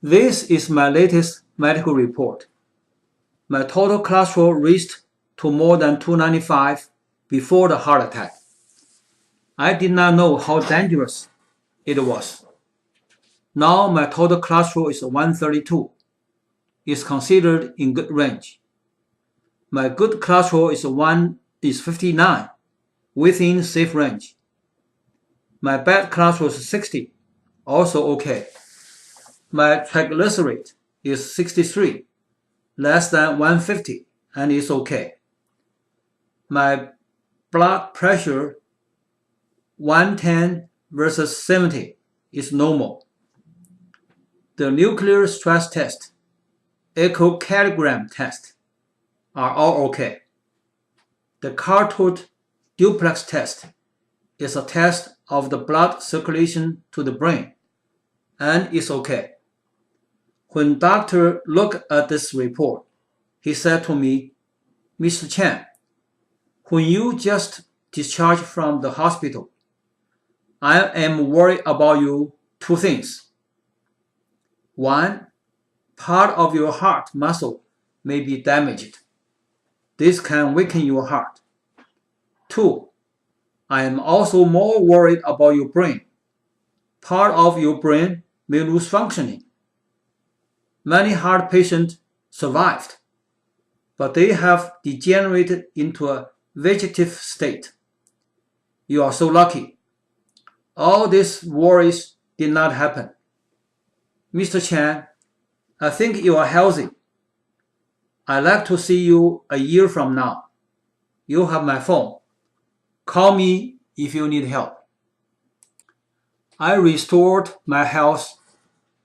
This is my latest medical report. My total cholesterol reached to more than 295 before the heart attack. I did not know how dangerous it was. Now my total cholesterol is 132. It's considered in good range. My good cholesterol is 59, within safe range. My bad cholesterol is 60, also okay. My triglyceride is 63, less than 150, and it's okay. My blood pressure 110 versus 70 is normal. The nuclear stress test, echocardiogram test are all okay. The carotid duplex test is a test of the blood circulation to the brain, and it's okay. When doctor looked at this report, he said to me, "Mr. Chen, when you just discharged from the hospital, I am worried about you two things. One, part of your heart muscle may be damaged. This can weaken your heart. Two, I am also more worried about your brain. Part of your brain may lose functioning. Many heart patients survived, but they have degenerated into a vegetative state. You are so lucky. All these worries did not happen. Mr. Chen, I think you are healthy. I'd like to see you a year from now. You have my phone. Call me if you need help." I restored my health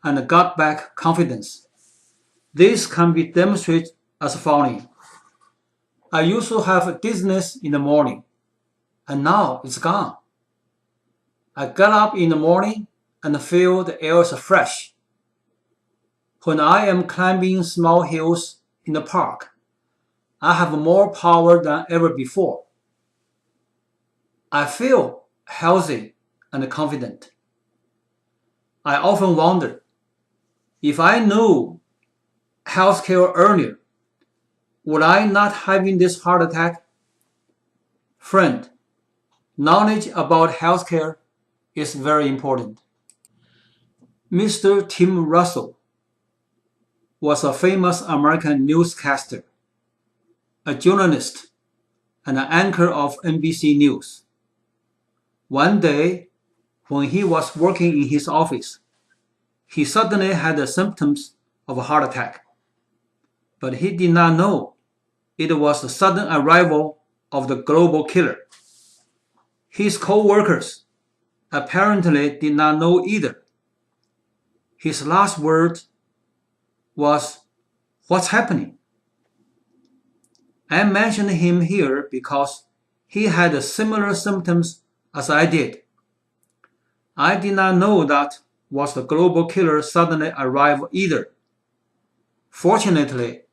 and got back confidence. This can be demonstrated as following. I used to have dizziness in the morning, and now it's gone. I get up in the morning and feel the air is fresh. When I am climbing small hills in the park, I have more power than ever before. I feel healthy and confident. I often wonder, if I knew healthcare earlier, would I not having this heart attack? Friend, knowledge about healthcare is very important. Mr. Tim Russell was a famous American newscaster, a journalist, and an anchor of NBC News. One day, when he was working in his office, he suddenly had the symptoms of a heart attack. But he did not know it was the sudden arrival of the global killer. His co-workers apparently did not know either. His last word was, "What's happening?" I mention him here because he had similar symptoms as I did. I did not know that was the global killer suddenly arrived either. Fortunately,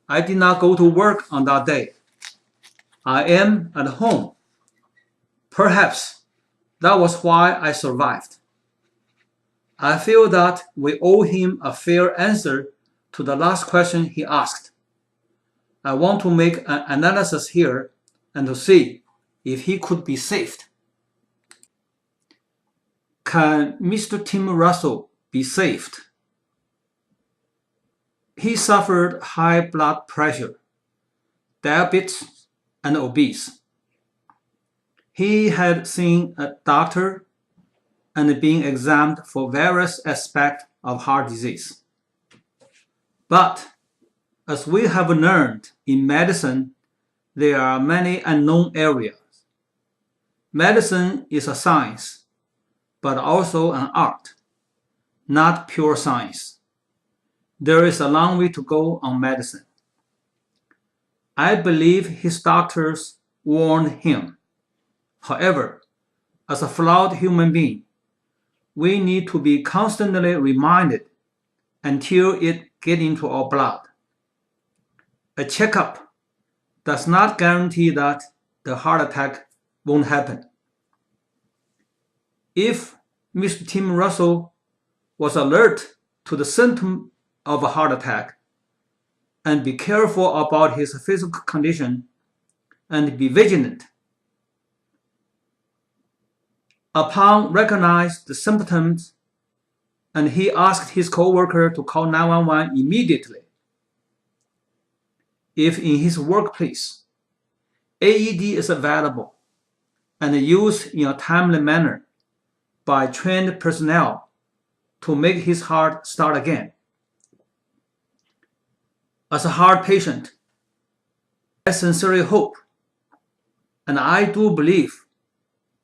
I did not go to work on that day. I am at home. Perhaps that was why I survived. I feel that we owe him a fair answer to the last question he asked. I want to make an analysis here and to see if he could be saved. Can Mr. Tim Russell be saved? He suffered high blood pressure, diabetes, and obese. He had seen a doctor and been examined for various aspects of heart disease. But as we have learned in medicine, there are many unknown areas. Medicine is a science, but also an art, not pure science. There is a long way to go on medicine. I believe his doctors warned him. However, as a flawed human being, we need to be constantly reminded until it gets into our blood. A checkup does not guarantee that the heart attack won't happen. If Mr. Tim Russell was alert to the symptom of a heart attack and be careful about his physical condition and be vigilant. Upon recognizing the symptoms, and he asked his co-worker to call 911 immediately. If in his workplace, AED is available and used in a timely manner by trained personnel to make his heart start again. As a heart patient, I sincerely hope, and I do believe,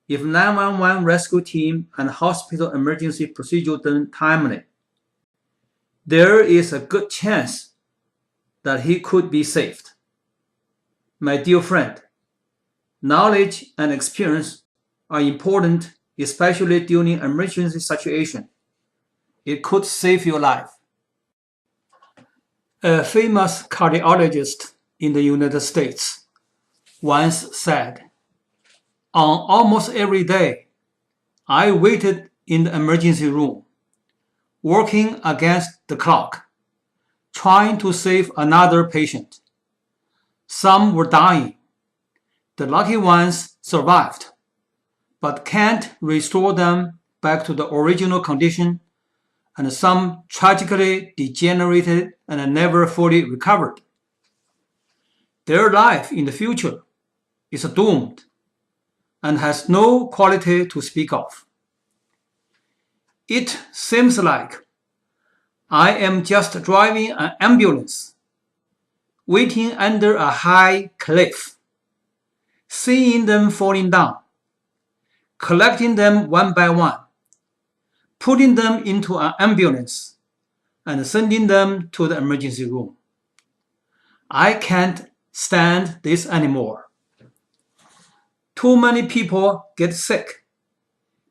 if 911 rescue team and hospital emergency procedure done timely, there is a good chance that he could be saved. My dear friend, knowledge and experience are important, especially during emergency situation. It could save your life. A famous cardiologist in the United States once said, "On almost every day, I waited in the emergency room, working against the clock, trying to save another patient. Some were dying. The lucky ones survived, but can't restore them back to the original condition, and some tragically degenerated and never fully recovered. Their life in the future is doomed and has no quality to speak of. It seems like I am just driving an ambulance, waiting under a high cliff, seeing them falling down, collecting them one by one, putting them into an ambulance, and sending them to the emergency room. I can't stand this anymore. Too many people get sick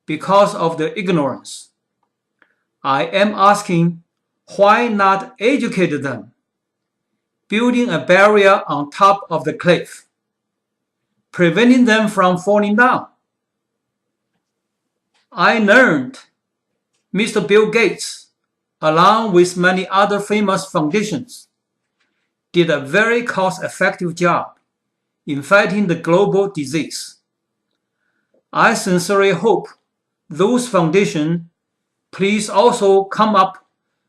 because of their ignorance. I am asking, why not educate them, building a barrier on top of the cliff, preventing them from falling down? I learned Mr. Bill Gates, along with many other famous foundations, did a very cost-effective job in fighting the global disease. I sincerely hope those foundations please also come up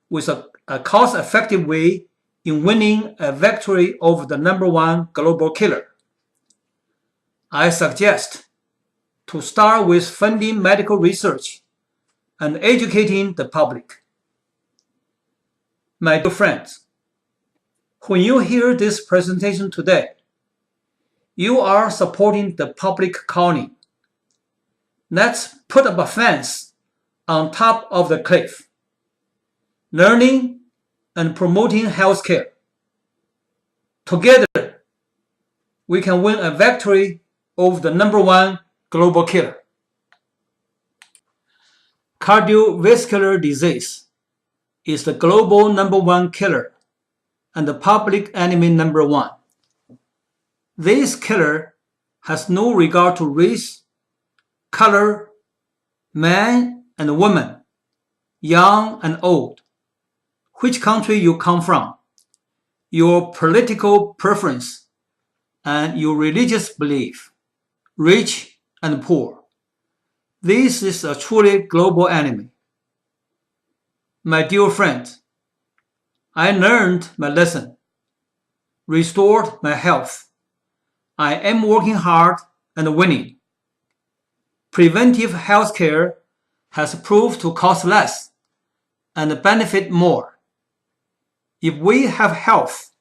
with a cost-effective way in winning a victory over the #1 global killer. I suggest to start with funding medical research and educating the public. My dear friends, when you hear this presentation today, you are supporting the public calling. Let's put up a fence on top of the cliff, learning and promoting healthcare. Together, we can win a victory over the #1 global killer. Cardiovascular disease is the global #1 killer and the public enemy #1. This killer has no regard to race, color, man and woman, young and old, which country you come from, your political preference, and your religious belief, rich and poor. This is a truly global enemy. My dear friends, I learned my lesson, restored my health. I am working hard and winning. Preventive healthcare has proved to cost less and benefit more. If we have health,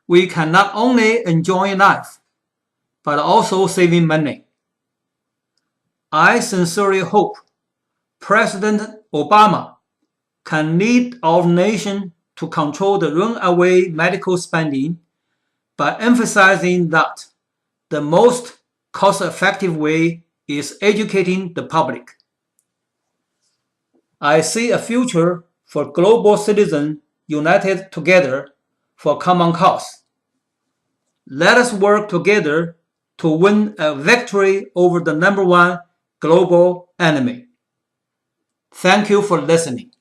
we can not only enjoy life, but also saving money. I sincerely hope President Obama can lead our nation to control the runaway medical spending by emphasizing that the most cost-effective way is educating the public. I see a future for global citizens united together for common cause. Let us work together to win a victory over the #1 global enemy. Thank you for listening.